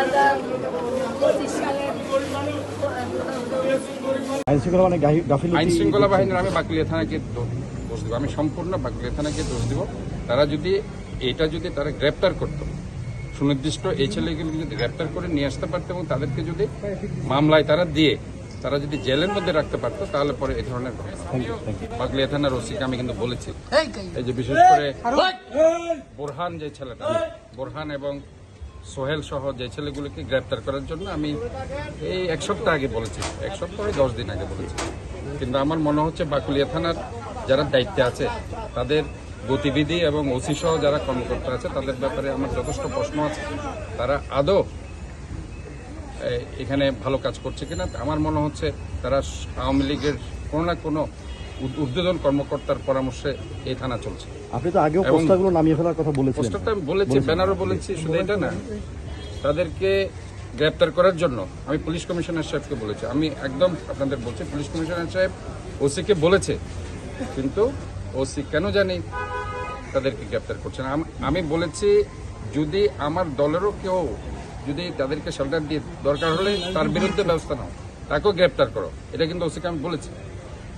2025 সালের আইন শৃঙ্খলা বাহিনীর আমি বাকলিয়া থানাকে দোষ দিব, আমি সম্পূর্ণ বাকলিয়া থানাকে দোষ দিব। তারা যদি তারা গ্রেপ্তার করতো, সুনির্দিষ্ট এই ছেলেগুলিকে যদি গ্রেপ্তার করে নিয়ে আসতে পারতো এবং তাদেরকে যদি মামলায় তারা যদি জেলের মধ্যে রাখতে পারতো, তাহলে পরে এই ধরনের বাকলিয়া থানার ওসিকে আমি কিন্তু বলেছি, এই যে বিশেষ করে বোরহান যে ছেলেটা, বোরহান এবং সোহেল সহ যে ছেলেগুলিকে গ্রেপ্তার করার জন্য আমি এই 1 সপ্তাহ আগে বলেছি, 1 সপ্তাহ 10 দিন আগে বলেছি। কিন্তু আমার মনে হচ্ছে বাকলিয়া থানার যারা দায়িত্বে আছে তাদের গতিবিধি এবং ওসি সহ যারা কর্মকর্তা আছে তাদের ব্যাপারে আমার যথেষ্ট প্রশ্ন আছে। তারা আদৌ এখানে ভালো কাজ করছে কিনা। আমার মনে হচ্ছে তারা আওয়ামী লীগের কোনো না কোনো ঊর্ধ্বতন কর্মকর্তার পরামর্শে এই থানা চলছে। আপনি তো আগেও পোস্টারগুলো নামিয়ে ফেলার কথা বলেছিলেন। পোস্টারটা আমি বলেছি, ব্যানারও বলেছি, শুধু এটা না, তাদেরকে গ্রেপ্তার করার জন্য আমি পুলিশ কমিশনার সাহেবকে বলেছি। আমি একদম আপনাদের বলছি, পুলিশ কমিশনার সাহেব ওসিকে বলেছে, কিন্তু ওসি কেন জানি তাদেরকে গ্রেপ্তার করছে না। আমি বলেছি যদি আমার দলেরও কেউ যদি তাদেরকে শেল্টার দিয়ে দরকার হলে তার বিরুদ্ধে ব্যবস্থা নাও, তাকেও গ্রেপ্তার করো, এটা কিন্তু ওসিকে আমি বলেছি।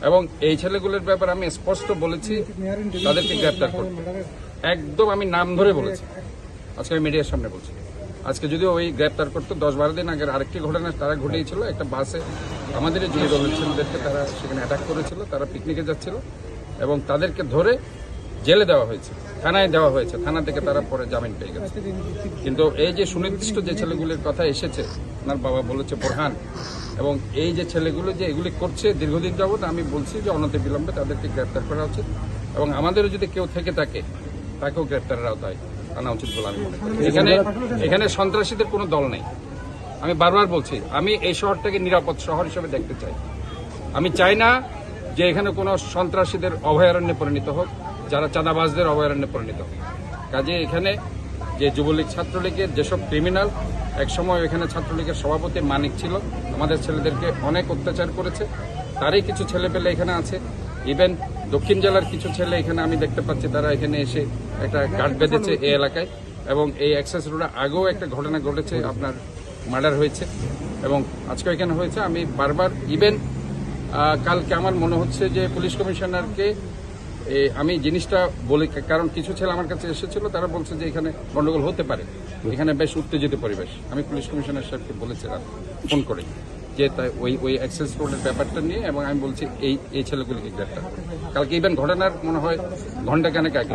এবং এই ছেলেগুলোর ব্যাপারে আমি স্পষ্ট বলেছি তাদেরকে গ্রেপ্তার করো, একদম আমি নাম ধরে বলেছি। আজকে আমি মিডিয়ার সামনে বলছি, আজকে যদি ওই গ্রেপ্তার করতো 10-12 দিন আগের আরেকটি ঘটনা তারা ঘটিয়েছিল। একটা বাসে আমাদের যুব দলের ছেলেদেরকে তারা সেখানে অ্যাটাক করেছিল, তারা পিকনিকে যাচ্ছিল এবং তাদেরকে ধরে জেলে দেওয়া হয়েছে, থানায় দেওয়া হয়েছে, থানা থেকে তারা পরে জামিন পেয়ে গেছে। কিন্তু এই যে সুনির্দিষ্ট যে ছেলেগুলির কথা এসেছে, আপনার বাবা বলেছে বোরহান, এবং এই যে ছেলেগুলো যে এগুলি করছে দীর্ঘদিন যাবত, আমি বলছি যে অনতিবিলম্বে তাদেরকে গ্রেপ্তার করা উচিত এবং আমাদেরও যদি কেউ থেকে থাকে তাকেও গ্রেপ্তারের আওতায় আনা উচিত বলে আমি মনে করি। এখানে সন্ত্রাসীদের কোনো দল নেই। আমি বারবার বলছি, আমি এই শহরটাকে নিরাপদ শহর হিসেবে দেখতে চাই। আমি চাই না যে এখানে কোনো সন্ত্রাসীদের অভয়ারণ্যে পরিণত হোক, যারা চাঁদাবাজদের অভয়ারণ্যে পরিণত হোক। কাজে এখানে যে যুবলীগ ছাত্রলীগের যেসব ক্রিমিনাল, একসময় এখানে ছাত্রলীগের সভাপতি মানিক ছিল, আমাদের ছেলেদেরকে অনেক অত্যাচার করেছে, তারই কিছু ছেলেপেলে এখানে আছে। ইভেন দক্ষিণ জেলার কিছু ছেলে এখানে আমি দেখতে পাচ্ছি, তারা এখানে এসে একটা গার্ড বেঁধেছে এই এলাকায়। এবং এই অ্যাক্সেস রোডে আগেও একটা ঘটনা ঘটেছে, আপনার মার্ডার হয়েছে এবং আজকে এখানে হয়েছে। আমি বারবার ইভেন কালকে আমার মনে হচ্ছে যে পুলিশ কমিশনারকে আমি জিনিসটা বলি, কারণ কিছু ছেলে আমার কাছে এসেছিল, তারা বলছে যে এখানে গন্ডগোল হতে পারে, এখানে বেশ উত্তেজিত পরিবেশ। আমি পুলিশ কমিশনার সাহেবকে বলেছিলাম ফোন করে যে তাই ওই অ্যাক্সেস রোডের ব্যাপারটা নিয়ে, এবং আমি বলছি এই ছেলেগুলিকে গ্রেপ্তার। কালকে ইভেন ঘটনার মনে হয় ঘন্টাখানেক আগে